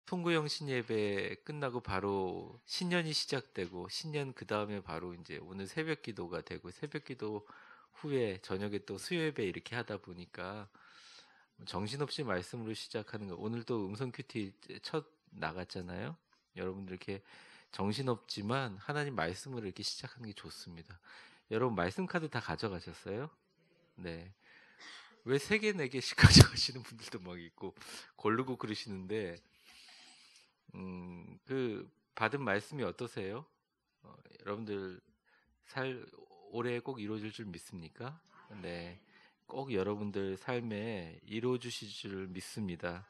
통구형 신예배 끝나고 바로 신년이 시작되고 신년 그 다음에 바로 이제 오늘 새벽 기도가 되고 새벽 기도 후에 저녁에 또 수요예배 이렇게 하다 보니까 정신없이 말씀으로 시작하는 거. 오늘도 음성 큐티 첫 나갔잖아요. 여러분들 이렇게 정신없지만 하나님 말씀으로 이렇게 시작하는 게 좋습니다. 여러분 말씀 카드 다 가져가셨어요? 네. 왜 3개, 4개씩 가져가시는 분들도 막 있고 고르고 그러시는데 그 받은 말씀이 어떠세요? 여러분들 살 올해 꼭 이루어질 줄 믿습니까? 네. 꼭 여러분들 삶에 이루어 주실 줄 믿습니다.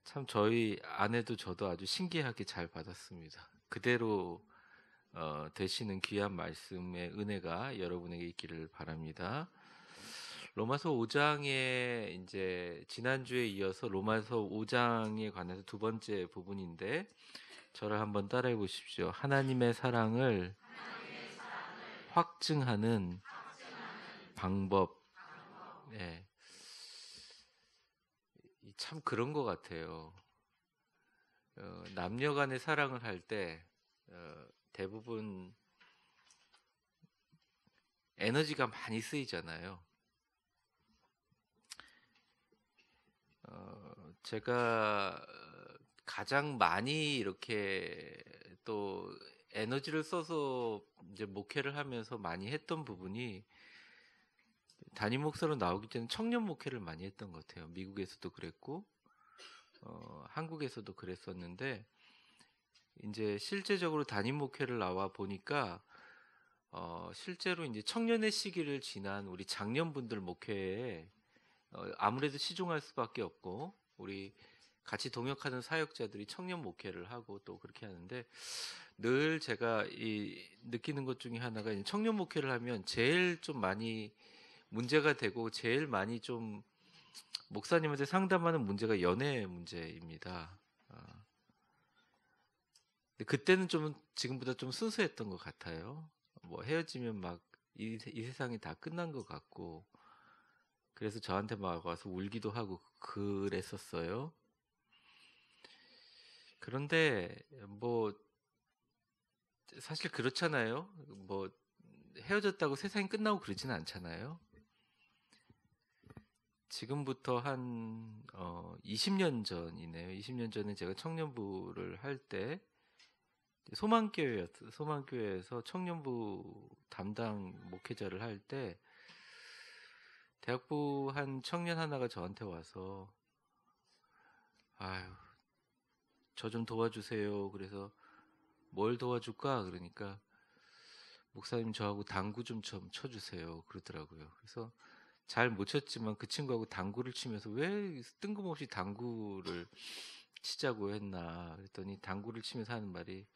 참 저희 아내도 저도 아주 신기하게 잘 받았습니다. 그대로 되시는 귀한 말씀의 은혜가 여러분에게 있기를 바랍니다. 로마서 5장에 이제 지난주에 이어서 로마서 5장에 관해서 두 번째 부분인데 저를 한번 따라해 보십시오. 하나님의 사랑을 확증하는 방법. 네. 참 그런 것 같아요. 남녀 간의 사랑을 할 때 대부분 에너지가 많이 쓰이잖아요. 제가 가장 많이 이렇게 또 에너지를 써서 이제 목회를 하면서 많이 했던 부분이 담임 목사로 나오기 전에 청년 목회를 많이 했던 것 같아요. 미국에서도 그랬고 한국에서도 그랬었는데 이제 실제적으로 담임 목회를 나와 보니까 실제로 이제 청년의 시기를 지난 우리 장년분들 목회에 아무래도 치중할 수밖에 없고 우리 같이 동역하는 사역자들이 청년 목회를 하고 또 그렇게 하는데 늘 제가 느끼는 것 중에 하나가 청년 목회를 하면 제일 좀 많이 문제가 되고 제일 많이 좀 목사님한테 상담하는 문제가 연애 문제입니다. 근데 그때는 좀 지금보다 좀 순수했던 것 같아요. 뭐 헤어지면 막 이 세상이 다 끝난 것 같고 그래서 저한테 막 와서 울기도 하고 그랬었어요. 그런데 뭐 사실 그렇잖아요. 뭐 헤어졌다고 세상이 끝나고 그러지는 않잖아요. 지금부터 한 20년 전이네요. 20년 전에 제가 청년부를 할 때 소망교회에서 청년부 담당 목회자를 할 때 대학부 한 청년 하나가 저한테 와서 아유 저 좀 도와주세요. 그래서 뭘 도와줄까? 그러니까 목사님 저하고 당구 좀 쳐주세요. 그러더라고요. 그래서 잘 못 쳤지만 그 친구하고 당구를 치면서 왜 뜬금없이 당구를 치자고 했나 그랬더니 당구를 치면서 하는 말이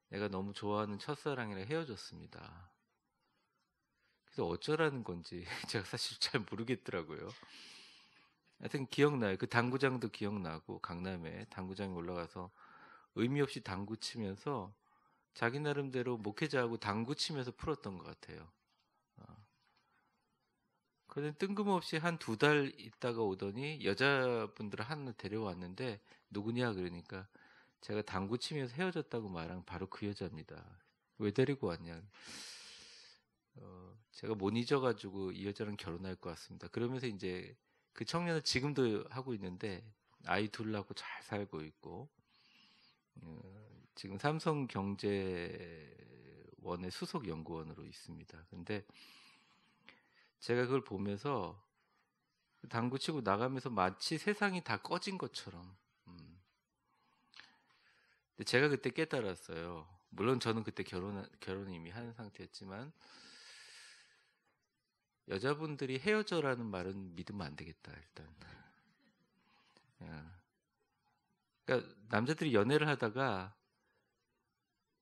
내가 너무 좋아하는 첫사랑이랑 헤어졌습니다. 그래서 어쩌라는 건지 제가 사실 잘 모르겠더라고요. 하여튼 기억나요. 그 당구장도 기억나고 강남에 당구장에 올라가서 의미 없이 당구 치면서 자기 나름대로 목회자하고 당구 치면서 풀었던 것 같아요. 그런데 뜬금없이 한 2달 있다가 오더니 여자분들을 하나 데려왔는데 누구냐 그러니까 제가 당구 치면서 헤어졌다고 말한 바로 그 여자입니다. 왜 데리고 왔냐? 제가 못 잊어가지고 이 여자랑 결혼할 것 같습니다. 그러면서 이제 그 청년은 지금도 하고 있는데 아이 둘 낳고 잘 살고 있고 지금 삼성경제원의 수석 연구원으로 있습니다. 근데 제가 그걸 보면서 당구 치고 나가면서 마치 세상이 다 꺼진 것처럼 근데 제가 그때 깨달았어요. 물론 저는 그때 결혼 이미 한 상태였지만 여자분들이 헤어져라는 말은 믿으면 안 되겠다 일단. 그러니까 남자들이 연애를 하다가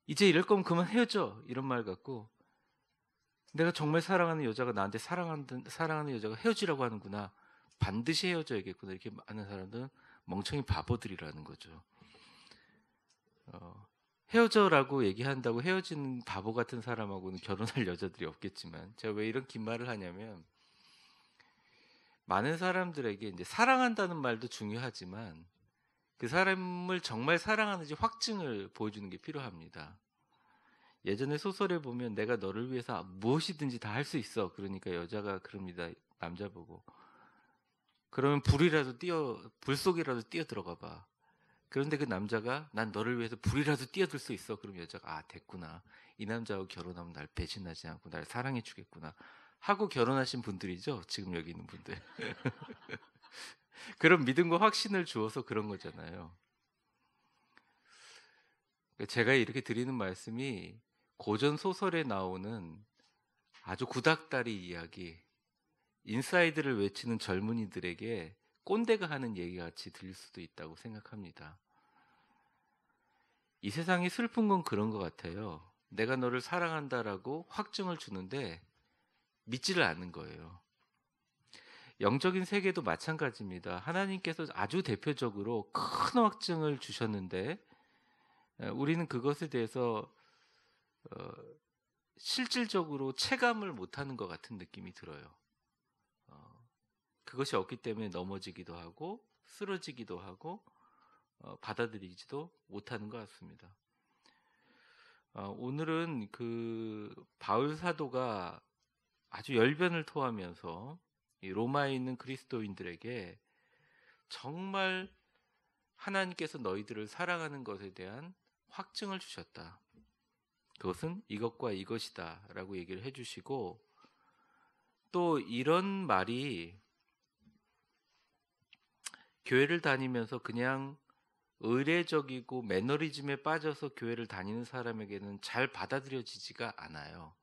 이제 이럴 거면 그만 헤어져 이런 말 같고 내가 정말 사랑하는 여자가 나한테 사랑하는 여자가 헤어지라고 하는구나 반드시 헤어져야겠구나 이렇게 하는 사람들은 멍청이 바보들이라는 거죠. 헤어져라고 얘기한다고 헤어지는 바보 같은 사람하고는 결혼할 여자들이 없겠지만 제가 왜 이런 긴 말을 하냐면 많은 사람들에게 이제 사랑한다는 말도 중요하지만 그 사람을 정말 사랑하는지 확증을 보여주는 게 필요합니다. 예전에 소설에 보면 내가 너를 위해서 무엇이든지 다 할 수 있어. 그러니까 여자가 그럽니다. 남자 보고. 그러면 불 속이라도 뛰어 들어가 봐. 그런데 그 남자가 난 너를 위해서 불이라도 뛰어들 수 있어. 그럼 여자가 됐구나. 이 남자하고 결혼하면 날 배신하지 않고 날 사랑해 주겠구나. 하고 결혼하신 분들이죠. 지금 여기 있는 분들. 그런 믿음과 확신을 주어서 그런 거잖아요. 제가 이렇게 드리는 말씀이 고전 소설에 나오는 아주 구닥다리 이야기, 인사이드를 외치는 젊은이들에게 꼰대가 하는 얘기 같이 들릴 수도 있다고 생각합니다. 이 세상이 슬픈 건 그런 것 같아요. 내가 너를 사랑한다라고 확증을 주는데 믿지를 않는 거예요. 영적인 세계도 마찬가지입니다. 하나님께서 아주 대표적으로 큰 확증을 주셨는데 우리는 그것에 대해서 실질적으로 체감을 못하는 것 같은 느낌이 들어요. 그것이 없기 때문에 넘어지기도 하고 쓰러지기도 하고 받아들이지도 못하는 것 같습니다. 오늘은 그 바울 사도가 아주 열변을 토하면서 이 로마에 있는 그리스도인들에게 정말 하나님께서 너희들을 사랑하는 것에 대한 확증을 주셨다. 그것은 이것과 이것이다 라고 얘기를 해주시고, 또 이런 말이 교회를 다니면서 그냥 의례적이고 매너리즘에 빠져서 교회를 다니는 사람에게는 잘 받아들여지지가 않아요.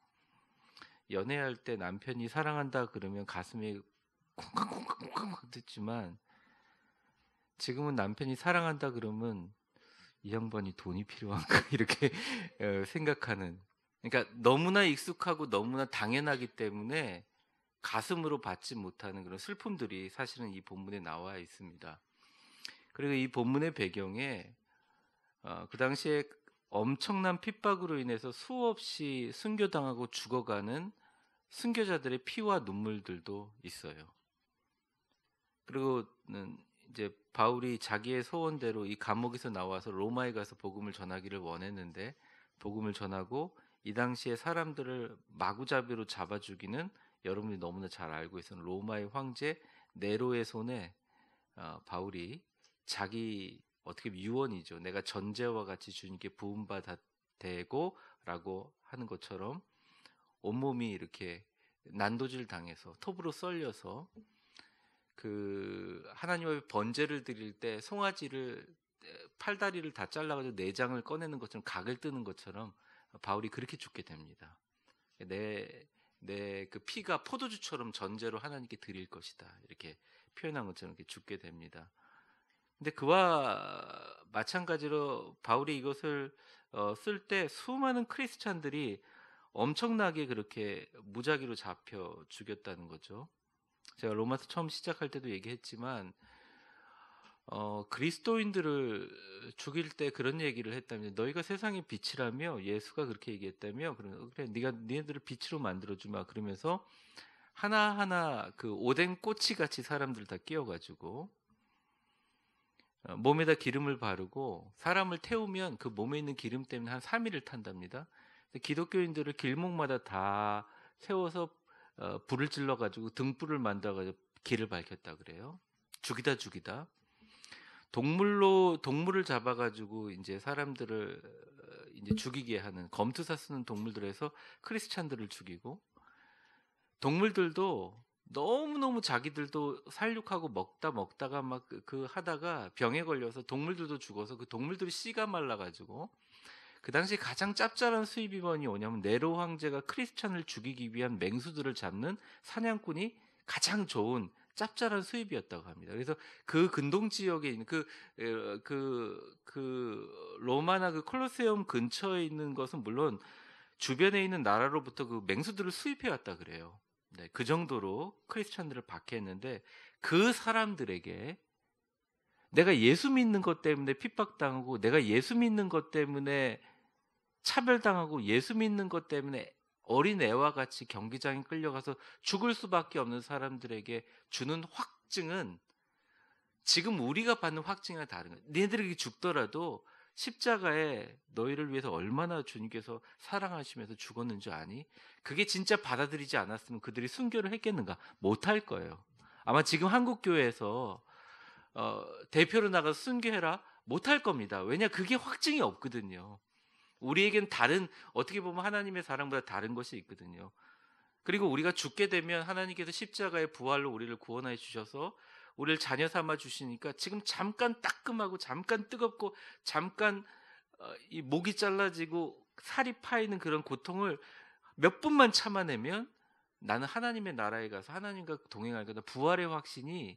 연애할 때 남편이 사랑한다 그러면 가슴이 쿵쾅쿵쾅쿵쾅 듣지만, 지금은 남편이 사랑한다 그러면 이 양반이 돈이 필요한가 이렇게 생각하는, 그러니까 너무나 익숙하고 너무나 당연하기 때문에 가슴으로 받지 못하는 그런 슬픔들이 사실은 이 본문에 나와 있습니다. 그리고 이 본문의 배경에 그 당시에 엄청난 핍박으로 인해서 수없이 순교당하고 죽어가는 순교자들의 피와 눈물들도 있어요. 그리고는 이제 바울이 자기의 소원대로 이 감옥에서 나와서 로마에 가서 복음을 전하기를 원했는데, 복음을 전하고 이 당시에 사람들을 마구잡이로 잡아 죽이는, 여러분이 너무나 잘 알고 있는 로마의 황제 네로의 손에 바울이 자기 어떻게 유언이죠. 내가 전제와 같이 주님께 부음받아 되고 라고 하는 것처럼 온몸이 이렇게 난도질 당해서 톱으로 썰려서 그 하나님 앞에 번제를 드릴 때 송아지를 팔다리를 다 잘라가지고 내장을 꺼내는 것처럼, 각을 뜨는 것처럼 바울이 그렇게 죽게 됩니다. 내 그 피가 포도주처럼 전제로 하나님께 드릴 것이다 이렇게 표현한 것처럼 이렇게 죽게 됩니다. 근데 그와 마찬가지로 바울이 이것을 쓸 때 수많은 크리스찬들이 엄청나게 그렇게 무작위로 잡혀 죽였다는 거죠. 제가 로마서 처음 시작할 때도 얘기했지만 그리스도인들을 죽일 때 그런 얘기를 했다면, 너희가 세상의 빛이라며, 예수가 그렇게 얘기했다며, 그래 니네들을 빛으로 만들어주마 그러면서 하나하나 그 오뎅 꼬치 같이 사람들 다 끼워가지고 몸에다 기름을 바르고 사람을 태우면 그 몸에 있는 기름 때문에 한 3일을 탄답니다. 기독교인들을 길목마다 다 세워서 불을 질러가지고 등불을 만들어가지고 길을 밝혔다 그래요. 죽이다. 동물을 잡아가지고 이제 사람들을 이제 죽이게 하는, 검투사 쓰는 동물들에서 크리스찬들을 죽이고, 동물들도 너무너무 자기들도 살육하고 먹다가 막 그 하다가 병에 걸려서 동물들도 죽어서 그 동물들이 씨가 말라가지고, 그 당시 가장 짭짤한 수입원이 뭐냐면 네로 황제가 크리스찬을 죽이기 위한 맹수들을 잡는 사냥꾼이 가장 좋은 짭짤한 수입이었다고 합니다. 그래서 그 근동 지역에 있는 그 로마나 그 콜로세움 근처에 있는 것은 물론 주변에 있는 나라로부터 그 맹수들을 수입해 왔다 그래요. 네, 그 정도로 크리스찬들을 박해했는데, 그 사람들에게 내가 예수 믿는 것 때문에 핍박당하고, 내가 예수 믿는 것 때문에 차별당하고, 예수 믿는 것 때문에 어린 애와 같이 경기장에 끌려가서 죽을 수밖에 없는 사람들에게 주는 확증은 지금 우리가 받는 확증이랑 다른 거예요. 너희들이 죽더라도 십자가에 너희를 위해서 얼마나 주님께서 사랑하시면서 죽었는 줄 아니? 그게 진짜 받아들이지 않았으면 그들이 순교를 했겠는가? 못할 거예요. 아마 지금 한국 교회에서 대표로 나가서 순교해라 못할 겁니다. 왜냐 그게 확증이 없거든요. 우리에겐 다른 어떻게 보면 하나님의 사랑보다 다른 것이 있거든요. 그리고 우리가 죽게 되면 하나님께서 십자가의 부활로 우리를 구원해 주셔서 우리를 자녀 삼아 주시니까 지금 잠깐 따끔하고 잠깐 뜨겁고 잠깐 이 목이 잘라지고 살이 파이는 그런 고통을 몇 분만 참아내면 나는 하나님의 나라에 가서 하나님과 동행할 거다. 부활의 확신이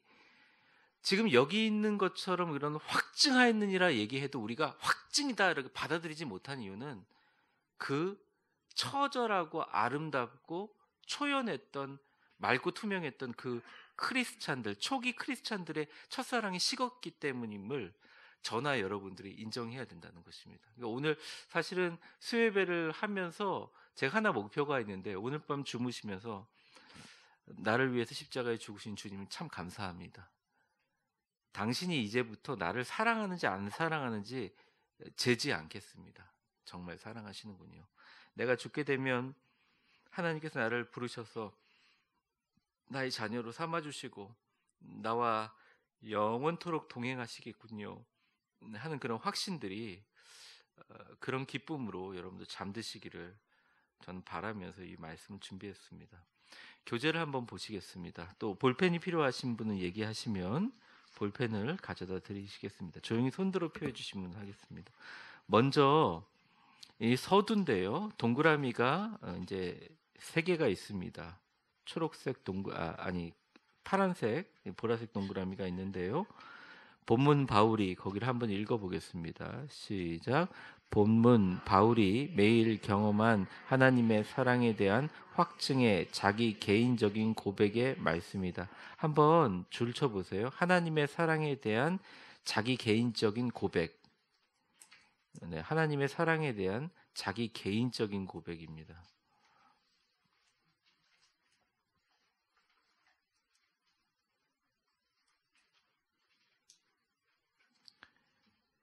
지금 여기 있는 것처럼 이런 확증하였느니라 얘기해도 우리가 확증이다 이렇게 받아들이지 못한 이유는 그 처절하고 아름답고 초연했던 맑고 투명했던 그 크리스찬들 초기 크리스찬들의 첫사랑이 식었기 때문임을 저나 여러분들이 인정해야 된다는 것입니다. 그러니까 오늘 사실은 수요예배를 하면서 제가 하나 목표가 있는데 오늘 밤 주무시면서 나를 위해서 십자가에 죽으신 주님 참 감사합니다. 당신이 이제부터 나를 사랑하는지 안 사랑하는지 재지 않겠습니다. 정말 사랑하시는군요. 내가 죽게 되면 하나님께서 나를 부르셔서 나의 자녀로 삼아주시고 나와 영원토록 동행하시겠군요 하는 그런 확신들이 그런 기쁨으로 여러분들 잠드시기를 저는 바라면서 이 말씀을 준비했습니다. 교재를 한번 보시겠습니다. 또 볼펜이 필요하신 분은 얘기하시면 볼펜을 가져다 드리시겠습니다. 조용히 손들어 표해 주시면 하겠습니다. 먼저 이 서두인데요. 동그라미가 이제 3개가 있습니다. 초록색 파란색, 보라색 동그라미가 있는데요. 본문 바울이 거기를 한번 읽어보겠습니다. 시작. 본문 바울이 매일 경험한 하나님의 사랑에 대한 확증의 자기 개인적인 고백의 말씀이다. 한번 줄 쳐보세요. 하나님의 사랑에 대한 자기 개인적인 고백. 네, 하나님의 사랑에 대한 자기 개인적인 고백입니다.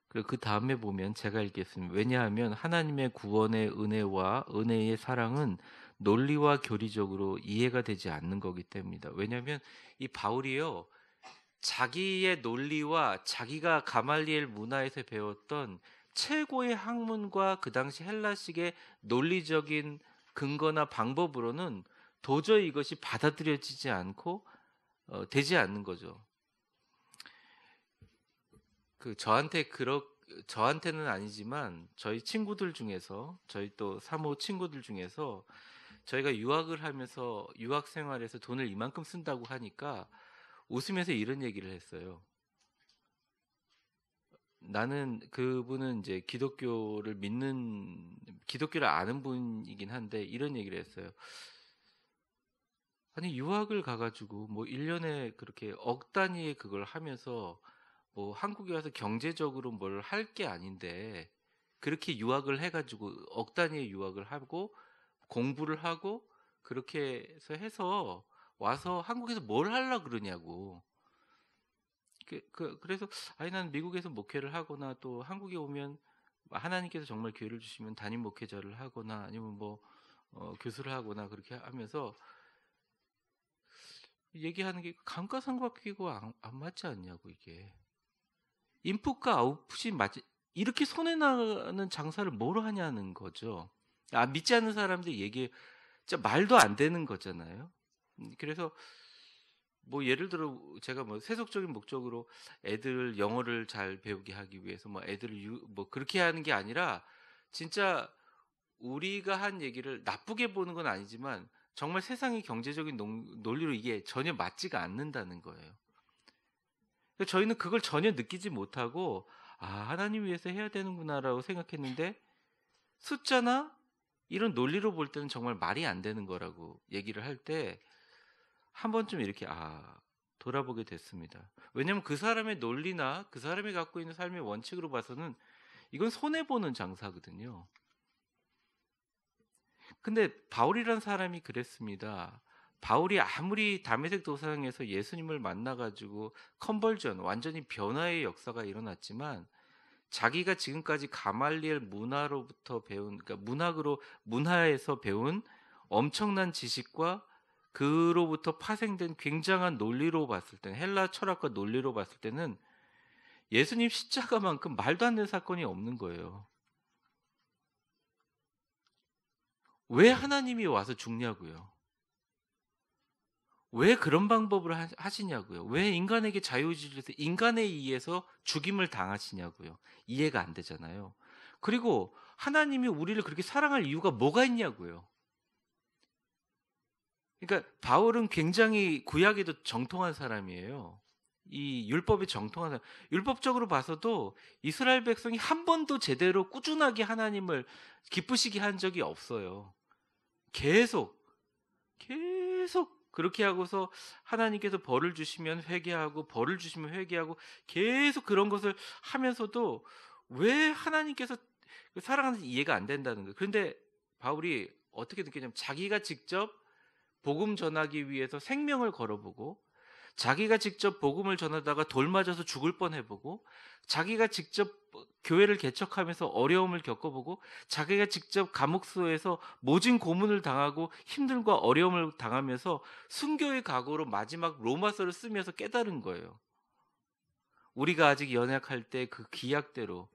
그리고 그 다음에 보면 제가 읽겠습니다. 왜냐하면 하나님의 구원의 은혜와 은혜의 사랑은 논리와 교리적으로 이해가 되지 않는 거기 때문이다. 왜냐하면 이 바울이요, 자기의 논리와 자기가 가말리엘 문화에서 배웠던 최고의 학문과 그 당시 헬라식의 논리적인 근거나 방법으로는 도저히 이것이 받아들여지지 않고 되지 않는 거죠. 저한테는 아니지만 저희 친구들 중에서 저희 또 사모 친구들 중에서 저희가 유학을 하면서 유학 생활에서 돈을 이만큼 쓴다고 하니까 웃으면서 이런 얘기를 했어요. 나는 그분은 이제 기독교를 아는 분이긴 한데 이런 얘기를 했어요. 아니 유학을 가가지고 뭐 1년에 그렇게 억 단위의 그걸 하면서 뭐 한국에 와서 경제적으로 뭘 할 게 아닌데 그렇게 유학을 해가지고 억 단위의 유학을 하고 공부를 하고 그렇게 해서 와서 한국에서 뭘 하려고 그러냐고. 그래서 아니 난 미국에서 목회를 하거나 또 한국에 오면 하나님께서 정말 기회를 주시면 담임 목회자를 하거나 아니면 뭐 교수를 하거나 그렇게 하면서 얘기하는 게 감가상각비고 안 맞지 않냐고. 이게 인풋과 아웃풋이 맞지, 이렇게 손해나는 장사를 뭐로 하냐는 거죠. 믿지 않는 사람들 얘기 진짜 말도 안 되는 거잖아요. 그래서 뭐 예를 들어 제가 뭐 세속적인 목적으로 애들 영어를 잘 배우게 하기 위해서 뭐 애들을 뭐 그렇게 하는 게 아니라 진짜 우리가 한 얘기를 나쁘게 보는 건 아니지만 정말 세상의 경제적인 논리로 이게 전혀 맞지가 않는다는 거예요. 저희는 그걸 전혀 느끼지 못하고 하나님 위해서 해야 되는구나라고 생각했는데 숫자나 이런 논리로 볼 때는 정말 말이 안 되는 거라고 얘기를 할 때 한 번쯤 이렇게 돌아보게 됐습니다. 왜냐하면 그 사람의 논리나 그 사람이 갖고 있는 삶의 원칙으로 봐서는 이건 손해보는 장사거든요. 근데 바울이란 사람이 그랬습니다. 바울이 아무리 다메섹 도상에서 예수님을 만나가지고 컨버전, 완전히 변화의 역사가 일어났지만 자기가 지금까지 가말리엘 문화로부터 배운, 그러니까 문화에서 배운 엄청난 지식과 그로부터 파생된 굉장한 논리로 봤을 때는, 헬라 철학과 논리로 봤을 때는 예수님 십자가만큼 말도 안 되는 사건이 없는 거예요. 왜 하나님이 와서 죽냐고요? 왜 그런 방법을 하시냐고요? 왜 인간에게 자유의지에서 인간에 의해서 죽임을 당하시냐고요? 이해가 안 되잖아요. 그리고 하나님이 우리를 그렇게 사랑할 이유가 뭐가 있냐고요? 그러니까 바울은 굉장히 구약에도 정통한 사람이에요. 이 율법에 정통한 사람. 율법적으로 봐서도 이스라엘 백성이 한 번도 제대로 꾸준하게 하나님을 기쁘시게 한 적이 없어요. 계속 그렇게 하고서 하나님께서 벌을 주시면 회개하고 벌을 주시면 회개하고 계속 그런 것을 하면서도 왜 하나님께서 사랑하는지 이해가 안 된다는 거예요. 그런데 바울이 어떻게 느끼냐면 자기가 직접 복음 전하기 위해서 생명을 걸어보고, 자기가 직접 복음을 전하다가 돌 맞아서 죽을 뻔해보고, 자기가 직접 교회를 개척하면서 어려움을 겪어보고, 자기가 직접 감옥소에서 모진 고문을 당하고 힘듦과 어려움을 당하면서 순교의 각오로 마지막 로마서를 쓰면서 깨달은 거예요. 우리가 아직 연약할 때 그 기약대로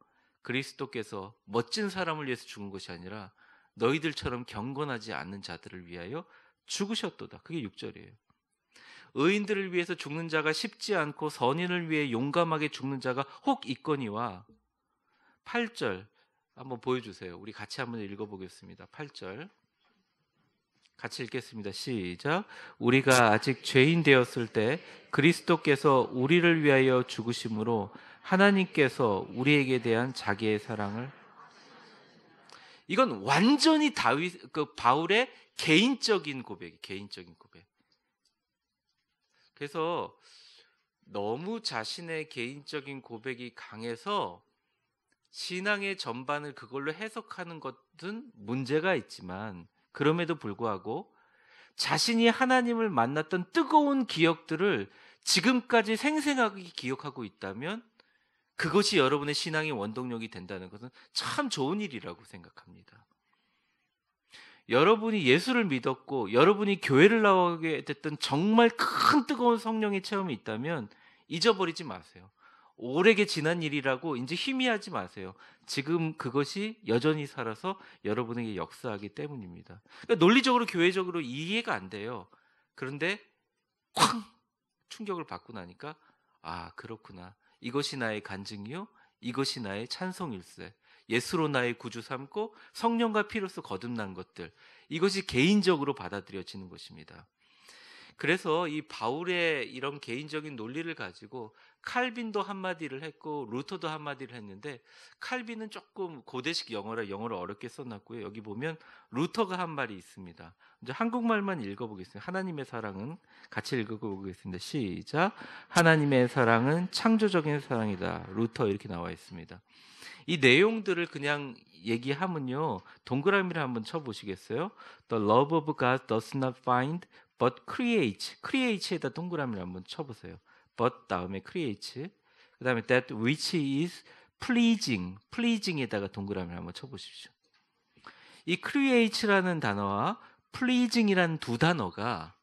그리스도께서 멋진 사람을 위해서 죽은 것이 아니라 너희들처럼 경건하지 않는 자들을 위하여 죽으셨도다. 그게 6절이에요. 의인들을 위해서 죽는 자가 쉽지 않고 선인을 위해 용감하게 죽는 자가 혹 있거니와. 8절 한번 보여주세요. 우리 같이 한번 읽어보겠습니다. 8절 같이 읽겠습니다. 시작. 우리가 아직 죄인 되었을 때 그리스도께서 우리를 위하여 죽으심으로 하나님께서 우리에게 대한 자기의 사랑을, 이건 완전히 바울의 개인적인 고백. 그래서 너무 자신의 개인적인 고백이 강해서 신앙의 전반을 그걸로 해석하는 것은 문제가 있지만, 그럼에도 불구하고 자신이 하나님을 만났던 뜨거운 기억들을 지금까지 생생하게 기억하고 있다면 그것이 여러분의 신앙의 원동력이 된다는 것은 참 좋은 일이라고 생각합니다. 여러분이 예수를 믿었고 여러분이 교회를 나오게 됐던 정말 큰 뜨거운 성령의 체험이 있다면 잊어버리지 마세요. 오래게 지난 일이라고 이제 희미하지 마세요. 지금 그것이 여전히 살아서 여러분에게 역사하기 때문입니다. 그러니까 논리적으로 교회적으로 이해가 안 돼요. 그런데 쾅 충격을 받고 나니까 아 그렇구나. 이것이 나의 간증이요. 이것이 나의 찬송일세. 예수로 나의 구주 삼고 성령과 피로써 거듭난 것들, 이것이 개인적으로 받아들여지는 것입니다. 그래서 이 바울의 이런 개인적인 논리를 가지고 칼빈도 한마디를 했고 루터도 한마디를 했는데, 칼빈은 조금 고대식 영어를 어렵게 써놨고요. 여기 보면 루터가 한 말이 있습니다. 이제 한국말만 읽어보겠습니다. 하나님의 사랑은, 같이 읽어보겠습니다. 시작. 하나님의 사랑은 창조적인 사랑이다. 루터 이렇게 나와 있습니다. 이 내용들을 그냥 얘기하면요, 동그라미를 한번 쳐보시겠어요? The love of God does not find but creates. creates에다 동그라미를 한번 쳐보세요. but 다음에 creates. 그 다음에 that which is pleasing. pleasing에다가 동그라미를 한번 쳐보십시오. 이 creates라는 단어와 pleasing이라는 두 단어가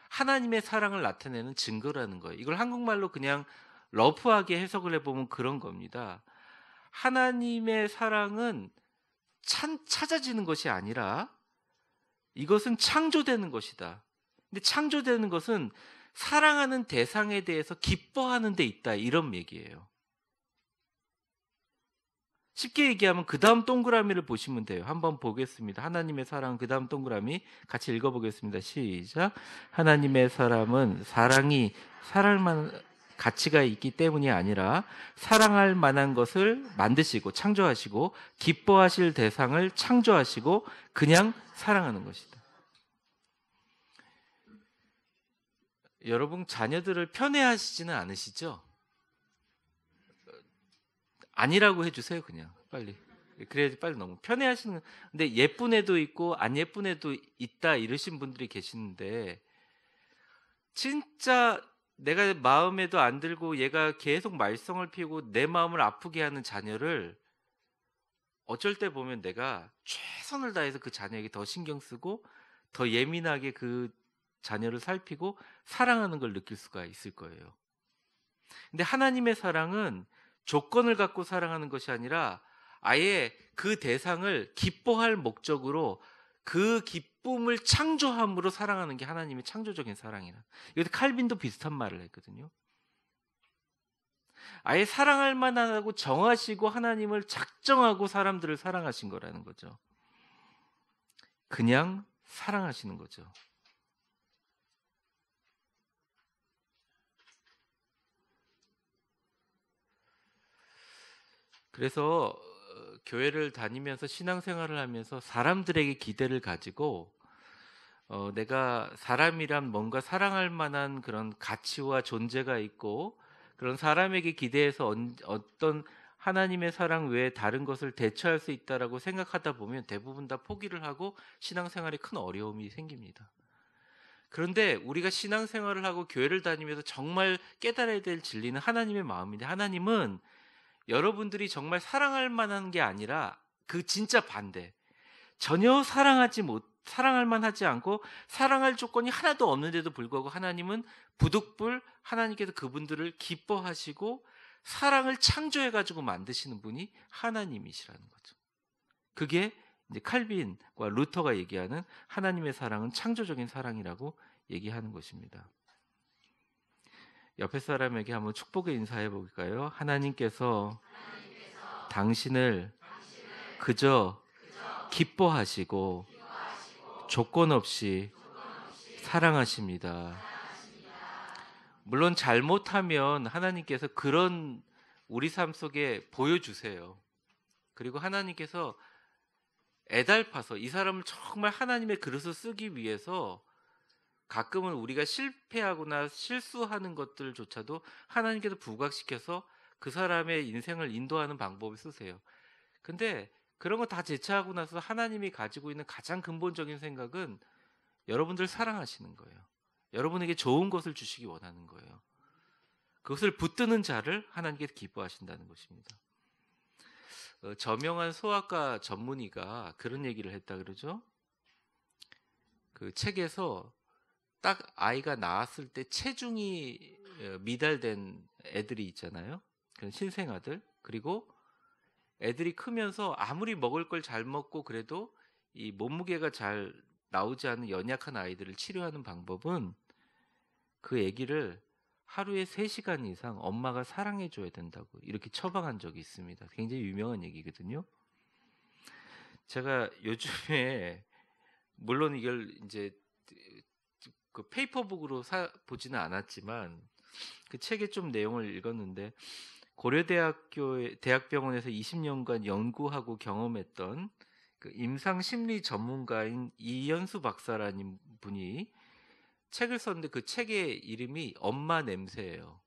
하나님의 사랑을 나타내는 증거라는 거예요. 이걸 한국말로 그냥 러프하게 해석을 해보면 그런 겁니다. 하나님의 사랑은 찾아지는 것이 아니라 이것은 창조되는 것이다. 근데 창조되는 것은 사랑하는 대상에 대해서 기뻐하는 데 있다, 이런 얘기예요. 쉽게 얘기하면 그 다음 동그라미를 보시면 돼요. 한번 보겠습니다. 하나님의 사랑 그 다음 동그라미 같이 읽어보겠습니다. 시작. 하나님의 사랑은 사랑이 사랑만 가치가 있기 때문이 아니라 사랑할 만한 것을 만드시고 창조하시고 기뻐하실 대상을 창조하시고 그냥 사랑하는 것이다. 여러분 자녀들을 편애하시지는 않으시죠? 아니라고 해주세요. 그냥 빨리. 그래야지 빨리 넘어. 편애하시는, 근데 예쁜 애도 있고 안 예쁜 애도 있다 이러신 분들이 계시는데 진짜 내가 마음에도 안 들고 얘가 계속 말썽을 피우고 내 마음을 아프게 하는 자녀를 어쩔 때 보면 내가 최선을 다해서 그 자녀에게 더 신경 쓰고 더 예민하게 그 자녀를 살피고 사랑하는 걸 느낄 수가 있을 거예요. 근데 하나님의 사랑은 조건을 갖고 사랑하는 것이 아니라 아예 그 대상을 기뻐할 목적으로 그 기쁨을 창조함으로 사랑하는 게 하나님의 창조적인 사랑이라. 이것도 칼빈도 비슷한 말을 했거든요. 아예 사랑할 만하다고 정하시고 하나님을 작정하고 사람들을 사랑하신 거라는 거죠. 그냥 사랑하시는 거죠. 그래서 교회를 다니면서 신앙생활을 하면서 사람들에게 기대를 가지고 내가 사람이란 뭔가 사랑할 만한 그런 가치와 존재가 있고 그런 사람에게 기대해서 어떤 하나님의 사랑 외에 다른 것을 대처할 수 있다라고 생각하다 보면 대부분 다 포기를 하고 신앙생활에 큰 어려움이 생깁니다. 그런데 우리가 신앙생활을 하고 교회를 다니면서 정말 깨달아야 될 진리는 하나님의 마음인데 하나님은 여러분들이 정말 사랑할 만한 게 아니라 그 진짜 반대. 전혀 사랑할 만하지 않고 사랑할 조건이 하나도 없는데도 불구하고 하나님은 부득불 하나님께서 그분들을 기뻐하시고 사랑을 창조해 가지고 만드시는 분이 하나님이시라는 거죠. 그게 이제 칼빈과 루터가 얘기하는 하나님의 사랑은 창조적인 사랑이라고 얘기하는 것입니다. 옆에 사람에게 한번 축복의 인사해 볼까요? 하나님께서 당신을 그저 기뻐하시고 조건 없이 사랑하십니다. 물론 잘못하면 하나님께서 그런 우리 삶 속에 보여주세요. 그리고 하나님께서 애달파서 이 사람을 정말 하나님의 그릇을 쓰기 위해서 가끔은 우리가 실패하거나 실수하는 것들조차도 하나님께서 부각시켜서 그 사람의 인생을 인도하는 방법을 쓰세요. 근데 그런 거 다 제쳐하고 나서 하나님이 가지고 있는 가장 근본적인 생각은 여러분들 사랑하시는 거예요. 여러분에게 좋은 것을 주시기 원하는 거예요. 그것을 붙드는 자를 하나님께서 기뻐하신다는 것입니다. 저명한 소아과 전문의가 그런 얘기를 했다 그러죠. 그 책에서 딱 아이가 나왔을 때 체중이 미달된 애들이 있잖아요. 그런 신생아들. 그리고 애들이 크면서 아무리 먹을 걸 잘 먹고 그래도 이 몸무게가 잘 나오지 않는 연약한 아이들을 치료하는 방법은 그 아기를 하루에 3시간 이상 엄마가 사랑해 줘야 된다고 이렇게 처방한 적이 있습니다. 굉장히 유명한 얘기거든요. 제가 요즘에 물론 이걸 이제 그 페이퍼북으로 보지는 않았지만 그 책의 좀 내용을 읽었는데 고려대학교의 대학병원에서 20년간 연구하고 경험했던 그 임상 심리 전문가인 이연수 박사라는 분이 책을 썼는데 그 책의 이름이 엄마 냄새예요.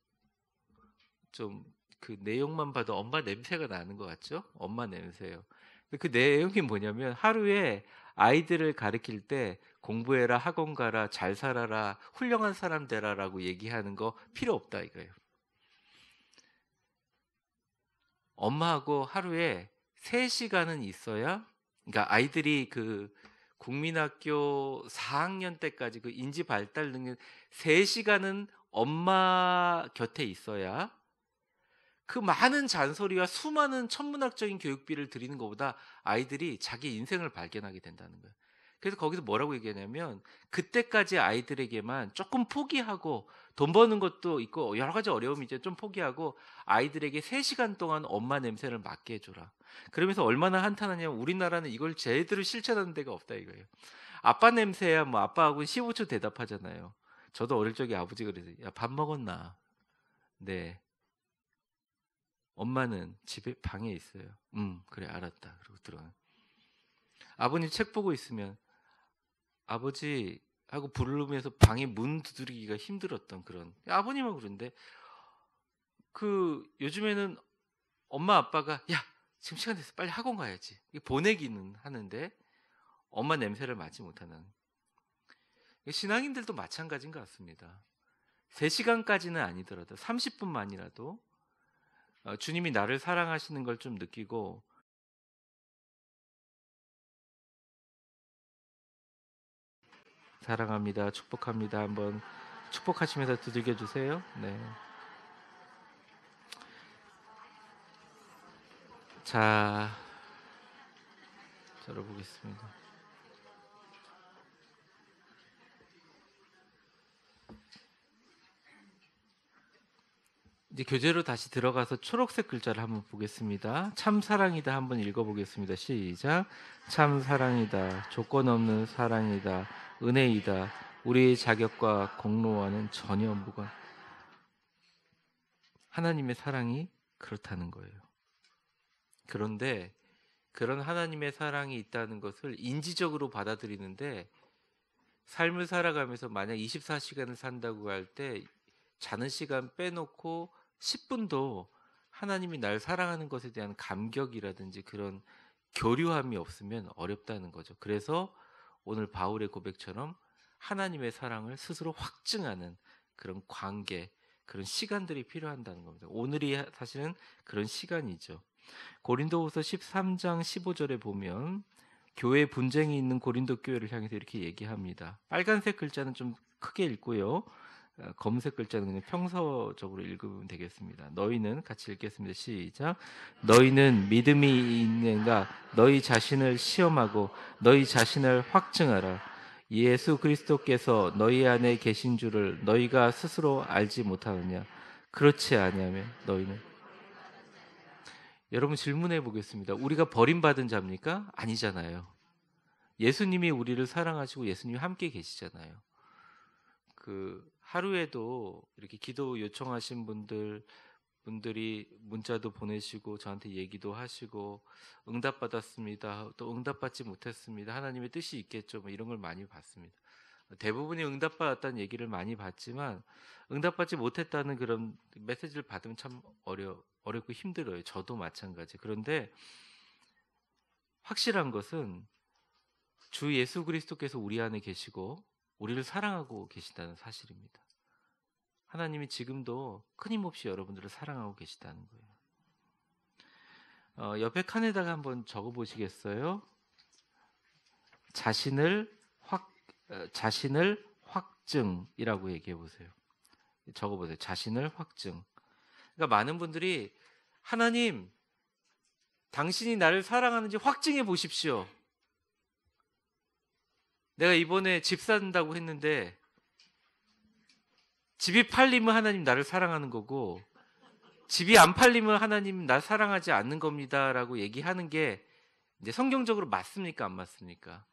좀 그 내용만 봐도 엄마 냄새가 나는 것 같죠? 엄마 냄새예요. 근데 그 내용이 뭐냐면 하루에 아이들을 가르칠 때 공부해라, 학원 가라, 잘 살아라, 훌륭한 사람 되라라고 얘기하는 거 필요 없다 이거예요. 엄마하고 하루에 3시간은 있어야, 그러니까 아이들이 그 국민학교 4학년 때까지 그 인지 발달 능력 3시간은 엄마 곁에 있어야 그 많은 잔소리와 수많은 천문학적인 교육비를 들이는 것보다 아이들이 자기 인생을 발견하게 된다는 거예요. 그래서 거기서 뭐라고 얘기하냐면 그때까지 아이들에게만 조금 포기하고 돈 버는 것도 있고 여러 가지 어려움이 이제 좀 포기하고 아이들에게 3시간 동안 엄마 냄새를 맡게 해줘라. 그러면서 얼마나 한탄하냐면 우리나라는 이걸 제대로 실천하는 데가 없다 이거예요. 아빠 냄새야 뭐 아빠하고는 15초 대답하잖아요. 저도 어릴 적에 아버지가 그래서 야, 밥 먹었나? 네. 엄마는 집에 방에 있어요. 그래 알았다. 그러고 들어가. 아버님 책 보고 있으면 아버지 하고 부르면서 방에 문 두드리기가 힘들었던 그런 아버님은 그런데 그 요즘에는 엄마 아빠가 야 지금 시간 됐어 빨리 학원 가야지 보내기는 하는데 엄마 냄새를 맡지 못하는 신앙인들도 마찬가지인 것 같습니다. 3시간까지는 아니더라도 30분만이라도 주님이 나를 사랑하시는 걸 좀 느끼고, 사랑합니다, 축복합니다 한번 축복하시면서 두들겨 주세요. 네. 자, 열어보겠습니다. 이제 교재로 다시 들어가서 초록색 글자를 한번 보겠습니다. 참 사랑이다 한번 읽어보겠습니다. 시작. 참 사랑이다. 조건 없는 사랑이다. 은혜이다. 우리의 자격과 공로와는 전혀 무관. 하나님의 사랑이 그렇다는 거예요. 그런데 그런 하나님의 사랑이 있다는 것을 인지적으로 받아들이는데, 삶을 살아가면서 만약 24시간을 산다고 할 때 자는 시간 빼놓고 10분도 하나님이 날 사랑하는 것에 대한 감격이라든지 그런 교류함이 없으면 어렵다는 거죠. 그래서 오늘 바울의 고백처럼 하나님의 사랑을 스스로 확증하는 그런 관계, 그런 시간들이 필요한다는 겁니다. 오늘이 사실은 그런 시간이죠. 고린도후서 13장 15절에 보면 교회 분쟁이 있는 고린도 교회를 향해서 이렇게 얘기합니다. 빨간색 글자는 좀 크게 읽고요, 검은색 글자는 그냥 평서적으로 읽으면 되겠습니다. 너희는, 같이 읽겠습니다. 시작. 너희는 믿음이 있는가? 너희 자신을 시험하고 너희 자신을 확증하라. 예수 그리스도께서 너희 안에 계신 줄을 너희가 스스로 알지 못하느냐? 그렇지 아니하면 너희는. 여러분, 질문해 보겠습니다. 우리가 버림받은 자입니까? 아니잖아요. 예수님이 우리를 사랑하시고 예수님이 함께 계시잖아요. 하루에도 이렇게 기도 요청하신 분들이 문자도 보내시고 저한테 얘기도 하시고, 응답받았습니다, 또 응답받지 못했습니다, 하나님의 뜻이 있겠죠, 뭐 이런 걸 많이 봤습니다. 대부분이 응답받았다는 얘기를 많이 받지만 응답받지 못했다는 그런 메시지를 받으면 참 어렵고 힘들어요. 저도 마찬가지. 그런데 확실한 것은 주 예수 그리스도께서 우리 안에 계시고 우리를 사랑하고 계시다는 사실입니다. 하나님이 지금도 끊임없이 여러분들을 사랑하고 계시다는 거예요. 옆에 칸에다가 한번 적어보시겠어요? 자신을 확증이라고 얘기해 보세요. 적어보세요. 자신을 확증. 그러니까 많은 분들이 하나님, 당신이 나를 사랑하는지 확증해 보십시오. 내가 이번에 집 산다고 했는데 집이 팔리면 하나님 나를 사랑하는 거고, 집이 안 팔리면 하나님 나 사랑하지 않는 겁니다라고 얘기하는 게 이제 성경적으로 맞습니까? 안 맞습니까?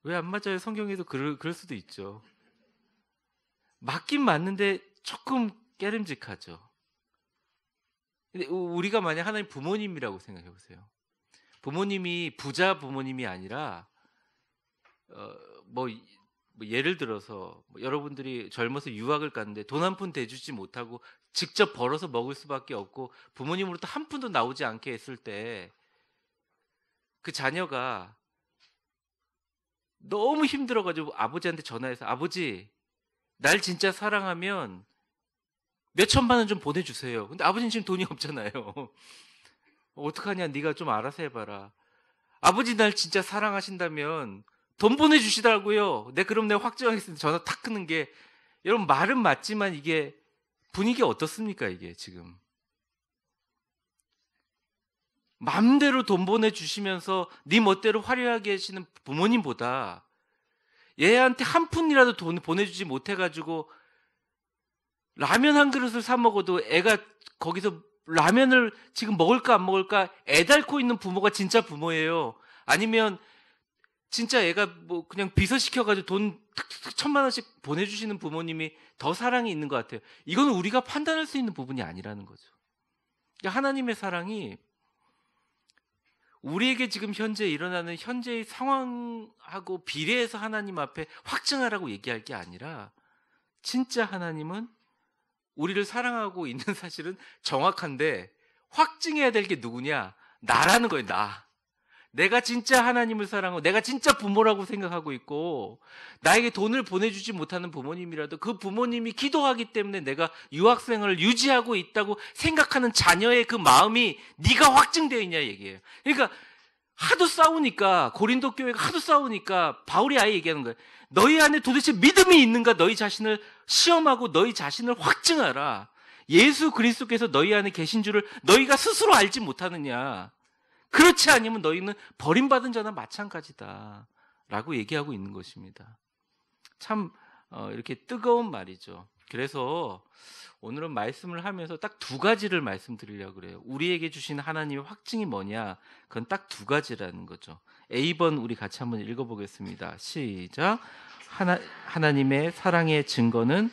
왜 안 맞아요? 성경에도 그럴 수도 있죠. 맞긴 맞는데 조금 깨름직하죠. 근데 우리가 만약 하나님 부모님이라고 생각해 보세요. 부모님이 부자 부모님이 아니라 뭐 예를 들어서 여러분들이 젊어서 유학을 갔는데 돈 한 푼 대주지 못하고 직접 벌어서 먹을 수밖에 없고 부모님으로부터 한 푼도 나오지 않게 했을 때 그 자녀가 너무 힘들어가지고 아버지한테 전화해서, 아버지, 날 진짜 사랑하면 몇 천만 원 좀 보내주세요. 근데 아버지는 지금 돈이 없잖아요. 어떡하냐, 네가 좀 알아서 해봐라. 아버지 날 진짜 사랑하신다면 돈 보내주시더라고요. 그럼 내가 확정하겠습니다. 전화 탁 끊는 게, 여러분 말은 맞지만 이게 분위기 어떻습니까? 이게 지금 마음대로 돈 보내주시면서 네 멋대로 화려하게 하시는 부모님보다 얘한테 한 푼이라도 돈 보내주지 못해가지고 라면 한 그릇을 사 먹어도 애가 거기서 라면을 지금 먹을까 안 먹을까 애달고 있는 부모가 진짜 부모예요. 아니면 진짜 애가 뭐 그냥 비서시켜가지고 돈 1,000만 원씩 보내주시는 부모님이 더 사랑이 있는 것 같아요. 이거는 우리가 판단할 수 있는 부분이 아니라는 거죠. 그러니까 하나님의 사랑이 우리에게 지금 현재 일어나는 현재의 상황하고 비례해서 하나님 앞에 확증하라고 얘기할 게 아니라, 진짜 하나님은 우리를 사랑하고 있는 사실은 정확한데 확증해야 될 게 누구냐? 나라는 거예요. 내가 진짜 하나님을 사랑하고 내가 진짜 부모라고 생각하고 있고 나에게 돈을 보내주지 못하는 부모님이라도 그 부모님이 기도하기 때문에 내가 유학생활을 유지하고 있다고 생각하는 자녀의 그 마음이 네가 확증되어 있냐 얘기예요. 그러니까 하도 싸우니까 고린도 교회가 하도 싸우니까 바울이 아예 얘기하는 거예요. 너희 안에 도대체 믿음이 있는가? 너희 자신을 시험하고 너희 자신을 확증하라. 예수 그리스도께서 너희 안에 계신 줄을 너희가 스스로 알지 못하느냐? 그렇지 않으면 너희는 버림받은 자나 마찬가지다 라고 얘기하고 있는 것입니다. 참 이렇게 뜨거운 말이죠. 그래서 오늘은 말씀을 하면서 딱 두 가지를 말씀드리려고 그래요. 우리에게 주신 하나님의 확증이 뭐냐? 그건 딱 두 가지라는 거죠. A번 우리 같이 한번 읽어보겠습니다. 시작. 하나님의 사랑의 증거는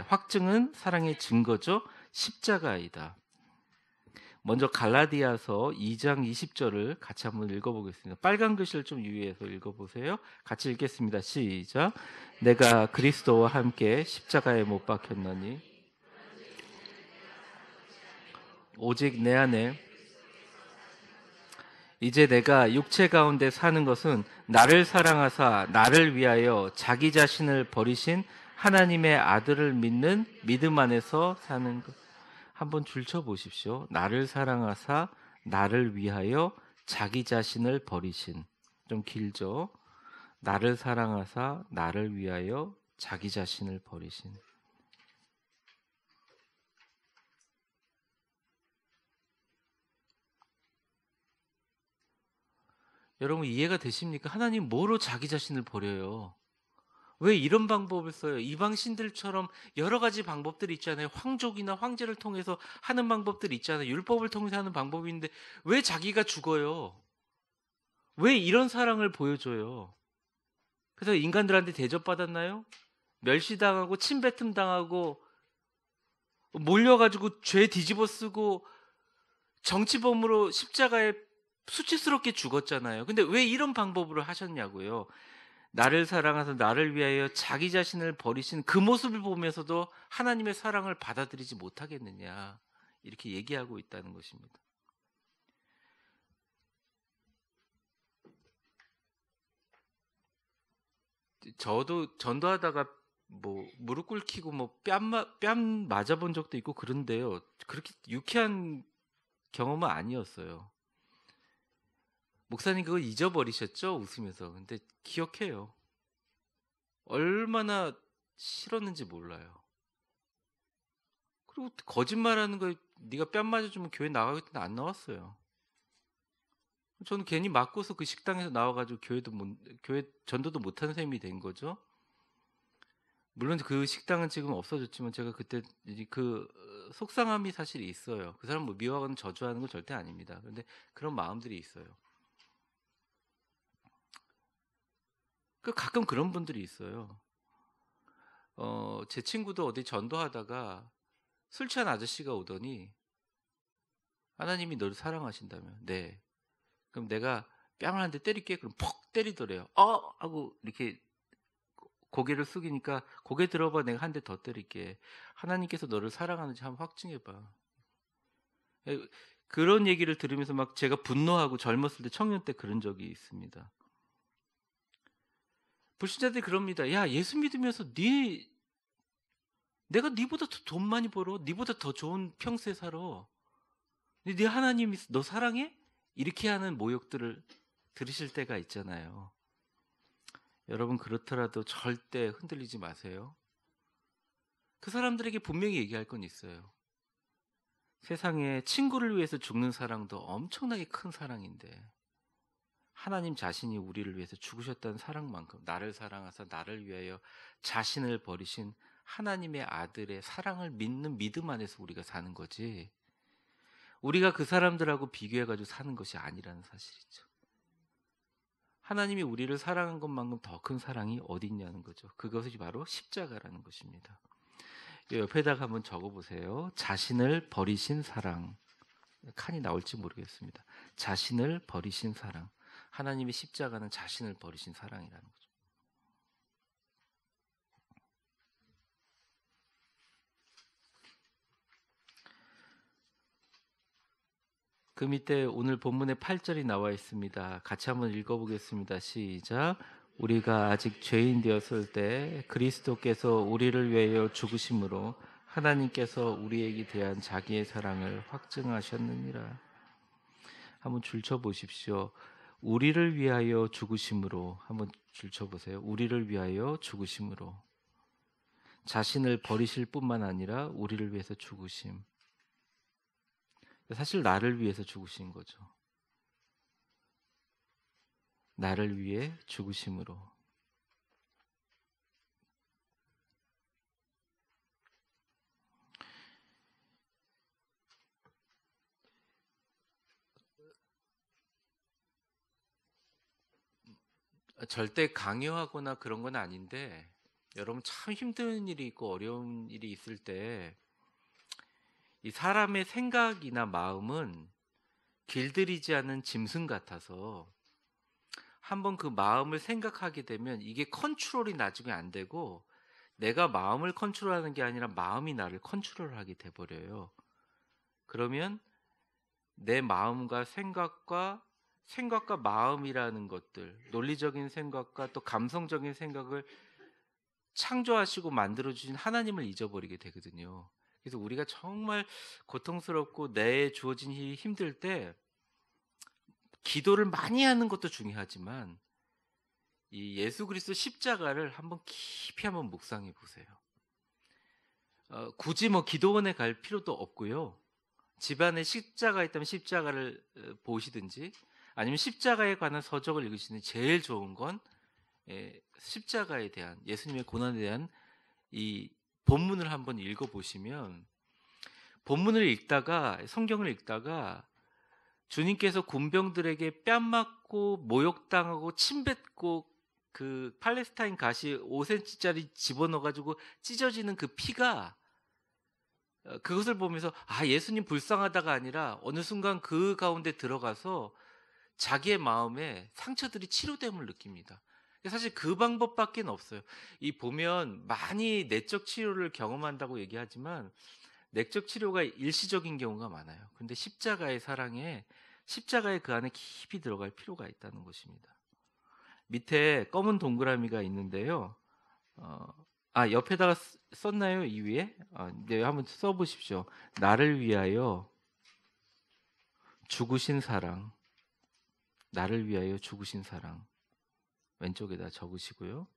확증은 사랑의 증거죠. 십자가이다. 먼저 갈라디아서 2장 20절을 같이 한번 읽어보겠습니다. 빨간 글씨를 좀 유의해서 읽어보세요. 같이 읽겠습니다. 시작. 내가 그리스도와 함께 십자가에 못 박혔나니 오직 내 안에 이제 내가 육체 가운데 사는 것은 나를 사랑하사 나를 위하여 자기 자신을 버리신 하나님의 아들을 믿는 믿음 안에서 사는 것. 한번 줄쳐 보십시오. 나를 사랑하사 나를 위하여 자기 자신을 버리신. 좀 길죠? 나를 사랑하사 나를 위하여 자기 자신을 버리신. 여러분 이해가 되십니까? 하나님 뭐로 자기 자신을 버려요? 왜 이런 방법을 써요? 이방 신들처럼 여러 가지 방법들이 있잖아요. 황족이나 황제를 통해서 하는 방법들이 있잖아요. 율법을 통해서 하는 방법이 있는데 왜 자기가 죽어요? 왜 이런 사랑을 보여줘요? 그래서 인간들한테 대접받았나요? 멸시당하고 침뱉음 당하고 몰려가지고 죄 뒤집어 쓰고 정치범으로 십자가에 수치스럽게 죽었잖아요. 근데 왜 이런 방법으로 하셨냐고요? 나를 사랑하사 나를 위하여 자기 자신을 버리신 그 모습을 보면서도 하나님의 사랑을 받아들이지 못하겠느냐 이렇게 얘기하고 있다는 것입니다. 저도 전도하다가 뭐 무릎 꿇히고 뭐 뺨 맞아본 적도 있고 그런데요. 그렇게 유쾌한 경험은 아니었어요. 목사님 그거 잊어버리셨죠? 웃으면서. 근데 기억해요. 얼마나 싫었는지 몰라요. 그리고 거짓말하는 거 네가 뺨 맞아주면 교회 나가겠다는데 안 나왔어요. 저는 괜히 맞고서 그 식당에서 나와가지고 교회 전도도 못하는 셈이 된 거죠. 물론 그 식당은 지금 없어졌지만 제가 그때 그 속상함이 사실 있어요. 그 사람 뭐 미워하거나 저주하는 건 절대 아닙니다. 그런데 그런 마음들이 있어요. 가끔 그런 분들이 있어요. 제 친구도 어디 전도하다가 술 취한 아저씨가 오더니 하나님이 너를 사랑하신다며. 네. 그럼 내가 뺨을 한 대 때릴게. 그럼 퍽 때리더래요. 하고 이렇게 고개를 숙이니까 고개 들어봐 내가 한 대 더 때릴게. 하나님께서 너를 사랑하는지 한번 확증해봐. 그런 얘기를 들으면서 막 제가 분노하고 젊었을 때 청년 때 그런 적이 있습니다. 불신자들이 그럽니다. 야 예수 믿으면서 내가 네보다 더 돈 많이 벌어. 네보다 더 좋은 평생 살아. 근데 네 하나님이 너 사랑해? 이렇게 하는 모욕들을 들으실 때가 있잖아요. 여러분 그렇더라도 절대 흔들리지 마세요. 그 사람들에게 분명히 얘기할 건 있어요. 세상에 친구를 위해서 죽는 사랑도 엄청나게 큰 사랑인데 하나님 자신이 우리를 위해서 죽으셨다는 사랑만큼 나를 사랑하사 나를 위하여 자신을 버리신 하나님의 아들의 사랑을 믿는 믿음 안에서 우리가 사는 거지 우리가 그 사람들하고 비교해가지고 사는 것이 아니라는 사실이죠. 하나님이 우리를 사랑한 것만큼 더 큰 사랑이 어디 있냐는 거죠. 그것이 바로 십자가라는 것입니다. 옆에다가 한번 적어보세요. 자신을 버리신 사랑. 칸이 나올지 모르겠습니다. 자신을 버리신 사랑. 하나님의 십자가는 자신을 버리신 사랑이라는 거죠. 그 밑에 오늘 본문의 8절이 나와 있습니다. 같이 한번 읽어보겠습니다. 시작. 우리가 아직 죄인 되었을 때 그리스도께서 우리를 위하여 죽으심으로 하나님께서 우리에게 대한 자기의 사랑을 확증하셨느니라. 한번 줄쳐 보십시오. 우리를 위하여 죽으심으로, 한번 줄쳐 보세요. 우리를 위하여 죽으심으로. 자신을 버리실 뿐만 아니라 우리를 위해서 죽으심. 사실 나를 위해서 죽으신 거죠. 나를 위해 죽으심으로. 절대 강요하거나 그런 건 아닌데, 여러분 참 힘든 일이 있고 어려운 일이 있을 때 이 사람의 생각이나 마음은 길들이지 않은 짐승 같아서 한번 그 마음을 생각하게 되면 이게 컨트롤이 나중에 안 되고 내가 마음을 컨트롤하는 게 아니라 마음이 나를 컨트롤하게 돼버려요. 그러면 내 마음과 생각과 마음이라는 것들, 논리적인 생각과 또 감성적인 생각을 창조하시고 만들어주신 하나님을 잊어버리게 되거든요. 그래서 우리가 정말 고통스럽고 내에 주어진 일이 힘들 때 기도를 많이 하는 것도 중요하지만 이 예수 그리스도 십자가를 한번 깊이 한번 묵상해 보세요. 굳이 뭐 기도원에 갈 필요도 없고요. 집안에 십자가 있다면 십자가를 보시든지 아니면 십자가에 관한 서적을 읽으시는 제일 좋은 건 십자가에 대한 예수님의 고난에 대한 이 본문을 한번 읽어보시면 본문을 읽다가 성경을 읽다가 주님께서 군병들에게 뺨 맞고 모욕당하고 침뱉고 그 팔레스타인 가시 5cm짜리 집어넣어가지고 찢어지는 그 피가 그것을 보면서 아 예수님 불쌍하다가 아니라 어느 순간 그 가운데 들어가서 자기의 마음에 상처들이 치료됨을 느낍니다. 사실 그 방법밖에 없어요. 이 보면 많이 내적 치료를 경험한다고 얘기하지만 내적 치료가 일시적인 경우가 많아요. 근데 십자가의 사랑에 십자가의 그 안에 깊이 들어갈 필요가 있다는 것입니다. 밑에 검은 동그라미가 있는데요. 옆에다가 썼나요? 이 위에? 네, 한번 써보십시오. 나를 위하여 죽으신 사랑. 나를 위하여 죽으신 사랑. 왼쪽에다 적으시고요.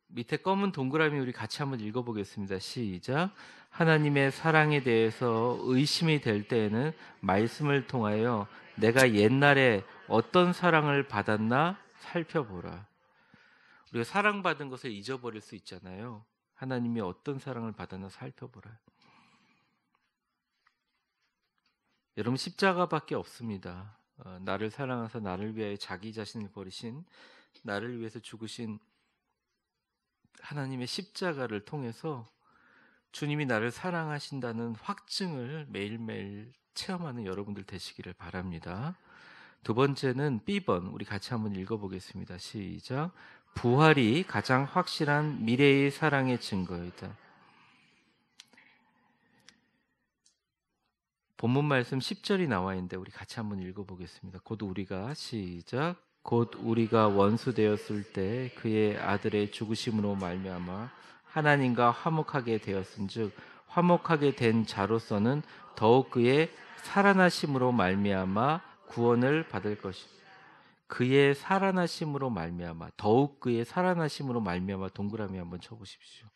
밑에 검은 동그라미 우리 같이 한번 읽어보겠습니다. 시작. 하나님의 사랑에 대해서 의심이 될 때에는 말씀을 통하여 내가 옛날에 어떤 사랑을 받았나 살펴보라. 우리가 사랑받은 것을 잊어버릴 수 있잖아요. 하나님이 어떤 사랑을 받았나 살펴보라. 여러분 십자가밖에 없습니다. 나를 사랑하사 나를 위하여 자기 자신을 버리신 나를 위해서 죽으신 하나님의 십자가를 통해서 주님이 나를 사랑하신다는 확증을 매일매일 체험하는 여러분들 되시기를 바랍니다. 두 번째는 B번 우리 같이 한번 읽어보겠습니다. 시작. 부활이 가장 확실한 미래의 사랑의 증거이다. 본문 말씀 10절이 나와 있는데 우리 같이 한번 읽어보겠습니다. 곧 우리가 원수 되었을 때 그의 아들의 죽으심으로 말미암아 하나님과 화목하게 되었은즉 화목하게 된 자로서는 더욱 그의 살아나심으로 말미암아 구원을 받을 것이다. 그의 살아나심으로 말미암아 더욱 그의 살아나심으로 말미암아 동그라미 한번 쳐보십시오.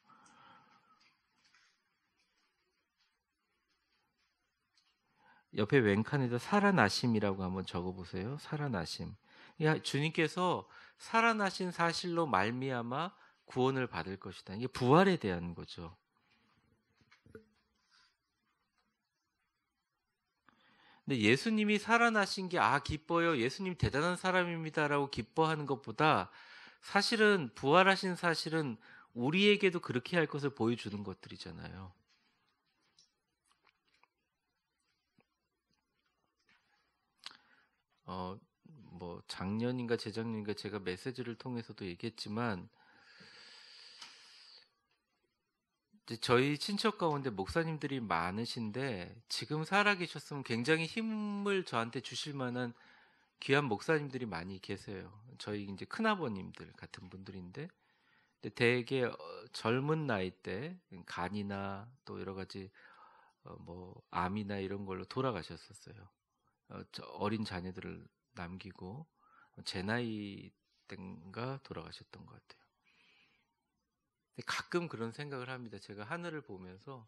옆에 왼칸에다 살아나심이라고 한번 적어보세요. 살아나심. 주님께서 살아나신 사실로 말미암아 구원을 받을 것이다. 이게 부활에 대한 거죠. 근데 예수님이 살아나신 게 기뻐요. 예수님 대단한 사람입니다라고 기뻐하는 것보다 사실은 부활하신 사실은 우리에게도 그렇게 할 것을 보여주는 것들이잖아요. 뭐 작년인가 재작년인가 제가 메시지를 통해서도 얘기했지만 이제 저희 친척 가운데 목사님들이 많으신데 지금 살아계셨으면 굉장히 힘을 저한테 주실 만한 귀한 목사님들이 많이 계세요. 저희 이제 큰아버님들 같은 분들인데 근데 되게 젊은 나이 때 간이나 또 여러 가지 뭐 암이나 이런 걸로 돌아가셨었어요. 어린 자녀들을 남기고 제 나이 땐가 돌아가셨던 것 같아요. 근데 가끔 그런 생각을 합니다. 제가 하늘을 보면서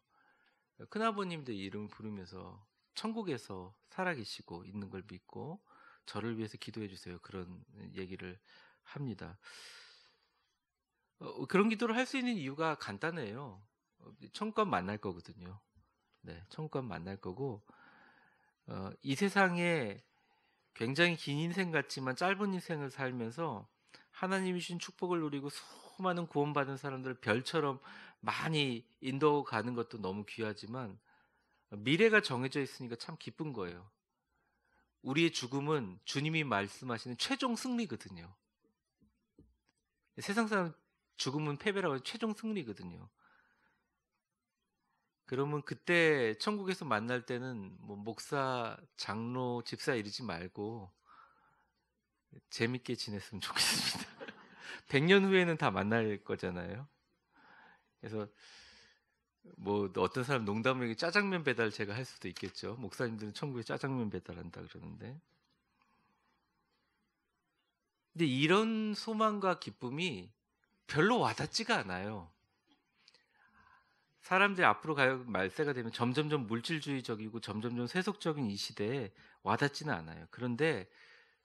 큰아버님들 이름을 부르면서 천국에서 살아계시고 있는 걸 믿고 저를 위해서 기도해 주세요. 그런 얘기를 합니다. 그런 기도를 할 수 있는 이유가 간단해요. 천국 가면 만날 거거든요. 네, 천국 가면 만날 거고 이 세상에 굉장히 긴 인생 같지만 짧은 인생을 살면서 하나님이 주신 축복을 누리고 수많은 구원받은 사람들을 별처럼 많이 인도가는 것도 너무 귀하지만 미래가 정해져 있으니까 참 기쁜 거예요. 우리의 죽음은 주님이 말씀하시는 최종 승리거든요. 세상 사람 죽음은 패배라고 해서 최종 승리거든요. 그러면 그때 천국에서 만날 때는 뭐 목사, 장로, 집사 이러지 말고 재밌게 지냈으면 좋겠습니다. 100년 후에는 다 만날 거잖아요. 그래서 뭐 어떤 사람 농담으로 짜장면 배달 제가 할 수도 있겠죠. 목사님들은 천국에 짜장면 배달한다 그러는데. 근데 이런 소망과 기쁨이 별로 와닿지가 않아요. 사람들이 앞으로 가요 말세가 되면 점점점 물질주의적이고 점점점 세속적인 이 시대에 와닿지는 않아요. 그런데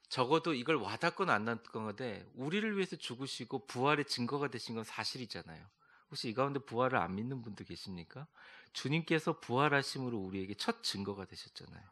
적어도 이걸 와닿건 안 와닿건데 우리를 위해서 죽으시고 부활의 증거가 되신 건 사실이잖아요. 혹시 이 가운데 부활을 안 믿는 분도 계십니까? 주님께서 부활하심으로 우리에게 첫 증거가 되셨잖아요.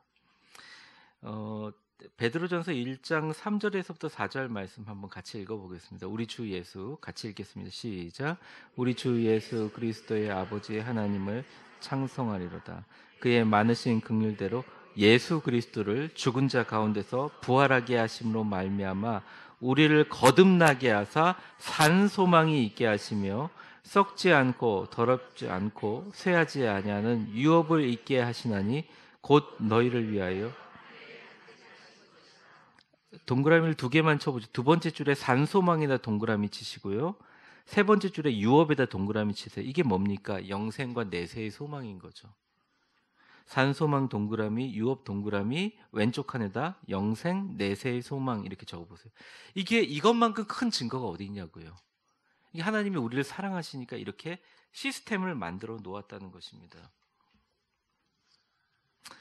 베드로전서 1장 3절에서부터 4절 말씀 한번 같이 읽어보겠습니다. 우리 주 예수 같이 읽겠습니다. 시작. 우리 주 예수 그리스도의 아버지 하나님을 찬송하리로다. 그의 많으신 긍휼대로 예수 그리스도를 죽은 자 가운데서 부활하게 하심으로 말미암아 우리를 거듭나게 하사 산 소망이 있게 하시며 썩지 않고 더럽지 않고 쇠하지 아니하는 유업을 있게 하시나니 곧 너희를 위하여 동그라미를 두 개만 쳐보죠. 두 번째 줄에 산소망에다 동그라미 치시고요. 세 번째 줄에 유업에다 동그라미 치세요. 이게 뭡니까? 영생과 내세의 소망인 거죠. 산소망 동그라미, 유업 동그라미, 왼쪽 칸에다 영생, 내세의 소망 이렇게 적어보세요. 이게 이것만큼 큰 증거가 어디 있냐고요. 이게 하나님이 우리를 사랑하시니까 이렇게 시스템을 만들어 놓았다는 것입니다.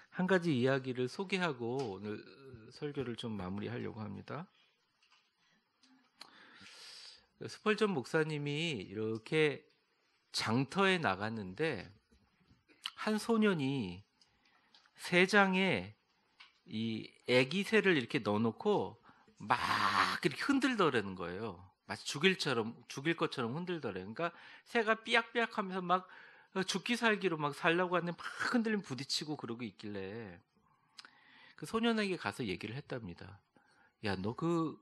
한 가지 이야기를 소개하고 오늘 설교를 좀 마무리하려고 합니다. 스펄전 목사님이 이렇게 장터에 나갔는데 한 소년이 새 장에 이 애기 새를 이렇게 넣어놓고 막 이렇게 흔들더라는 거예요. 마치 죽일 것처럼 흔들더래. 그러니까 새가 삐약삐약하면서 막 죽기 살기로 막 살려고 하는데 막 흔들리면 부딪히고 그러고 있길래 그 소년에게 가서 얘기를 했답니다. 야, 너 그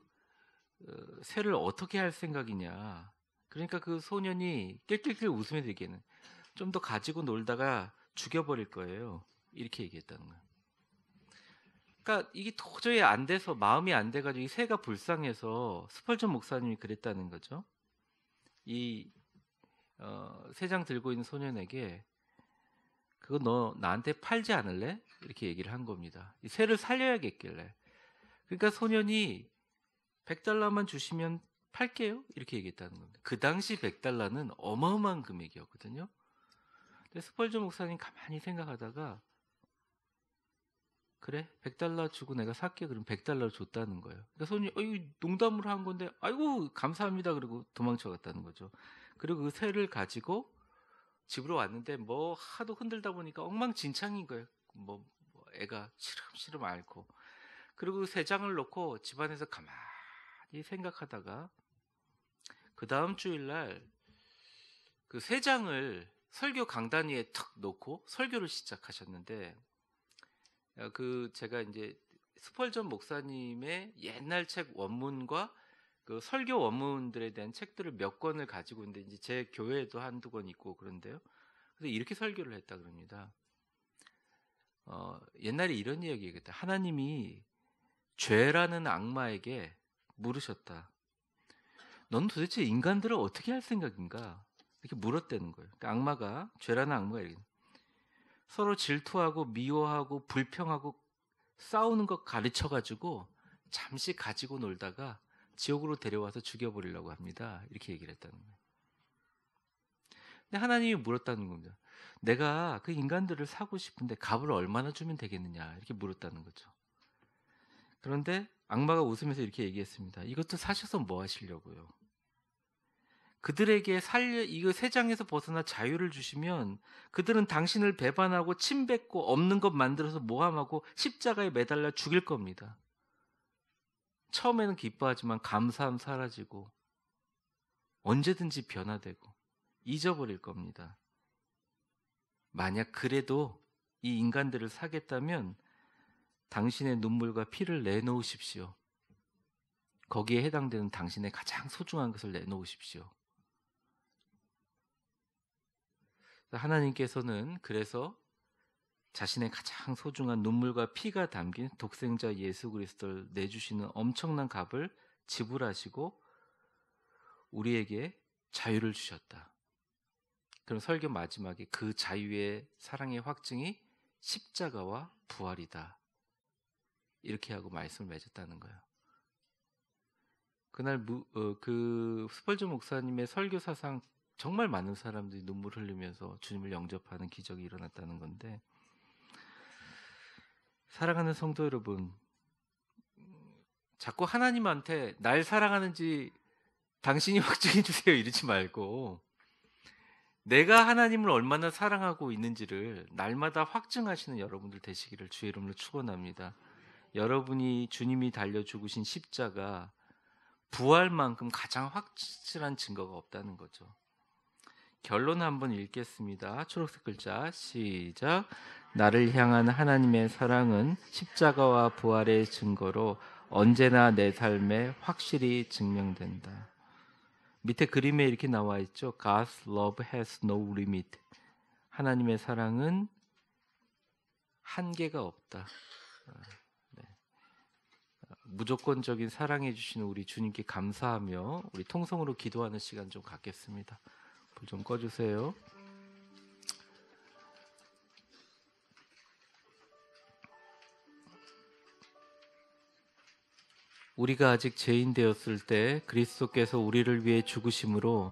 새를 어떻게 할 생각이냐? 그러니까 그 소년이 낄낄낄 웃으면서 얘기하는 좀 더 가지고 놀다가 죽여버릴 거예요. 이렇게 얘기했다는 거예요. 그러니까 이게 도저히 안 돼서 마음이 안 돼가지고 이 새가 불쌍해서 스펄전 목사님이 그랬다는 거죠. 이 새장 들고 있는 소년에게 그거 너 나한테 팔지 않을래? 이렇게 얘기를 한 겁니다. 이 새를 살려야겠길래. 그러니까 소년이 100달러만 주시면 팔게요. 이렇게 얘기했다는 겁니다. 그 당시 100달러는 어마어마한 금액이었거든요. 근데 스펄전 목사님 가만히 생각하다가 그래 100달러 주고 내가 살게 그럼 100달러를 줬다는 거예요. 그러니까 손이 이거 농담으로 한 건데 아이고 감사합니다 그러고 도망쳐 갔다는 거죠. 그리고 그 새를 가지고 집으로 왔는데 뭐 하도 흔들다 보니까 엉망진창인 거예요. 뭐 애가 시름시름 앓고 그리고 그 새 장을 놓고 집안에서 가만히 생각하다가 그 다음 주일날 그 새 장을 설교 강단 위에 탁 놓고 설교를 시작하셨는데 그 제가 이제 스펄전 목사님의 옛날 책 원문과 그 설교 원문들에 대한 책들을 몇 권을 가지고 있는데 이제 제 교회에도 한두 권 있고 그런데요. 그래서 이렇게 설교를 했다 그럽니다. 옛날에 이런 이야기 얘기했다. 하나님이 죄라는 악마에게 물으셨다. 넌 도대체 인간들을 어떻게 할 생각인가? 이렇게 물었다는 거예요. 그러니까 악마가, 죄라는 악마가 이렇게 서로 질투하고 미워하고 불평하고 싸우는 것 가르쳐가지고 잠시 가지고 놀다가 지옥으로 데려와서 죽여버리려고 합니다. 이렇게 얘기를 했다는 거예요. 근데 하나님이 물었다는 겁니다. 내가 그 인간들을 사고 싶은데 값을 얼마나 주면 되겠느냐, 이렇게 물었다는 거죠. 그런데 악마가 웃으면서 이렇게 얘기했습니다. 이것도 사셔서 뭐 하시려고요? 그들에게 이거 세상에서 벗어나 자유를 주시면 그들은 당신을 배반하고 침뱉고 없는 것 만들어서 모함하고 십자가에 매달려 죽일 겁니다. 처음에는 기뻐하지만 감사함 사라지고 언제든지 변화되고 잊어버릴 겁니다. 만약 그래도 이 인간들을 사겠다면 당신의 눈물과 피를 내놓으십시오. 거기에 해당되는 당신의 가장 소중한 것을 내놓으십시오. 하나님께서는 그래서 자신의 가장 소중한 눈물과 피가 담긴 독생자 예수 그리스도를 내주시는 엄청난 값을 지불하시고 우리에게 자유를 주셨다. 그럼 설교 마지막에 그 자유의 사랑의 확증이 십자가와 부활이다. 이렇게 하고 말씀을 맺었다는 거예요. 그날 그 스펄전 목사님의 설교 사상 정말 많은 사람들이 눈물 흘리면서 주님을 영접하는 기적이 일어났다는 건데, 사랑하는 성도 여러분, 자꾸 하나님한테 날 사랑하는지 당신이 확증해 주세요 이러지 말고 내가 하나님을 얼마나 사랑하고 있는지를 날마다 확증하시는 여러분들 되시기를 주의 이름으로 축원합니다. 여러분이 주님이 달려 죽으신 십자가 부활만큼 가장 확실한 증거가 없다는 거죠. 결론 한번 읽겠습니다. 초록색 글자 시작. 나를 향한 하나님의 사랑은 십자가와 부활의 증거로 언제나 내 삶에 확실히 증명된다. 밑에 그림에 이렇게 나와 있죠. God's love has no limit. 하나님의 사랑은 한계가 없다. 네. 무조건적인 사랑해 주시는 우리 주님께 감사하며 우리 통성으로 기도하는 시간 좀 갖겠습니다. 불 좀 꺼주세요. 우리가 아직 죄인 되었을 때 그리스도께서 우리를 위해 죽으심으로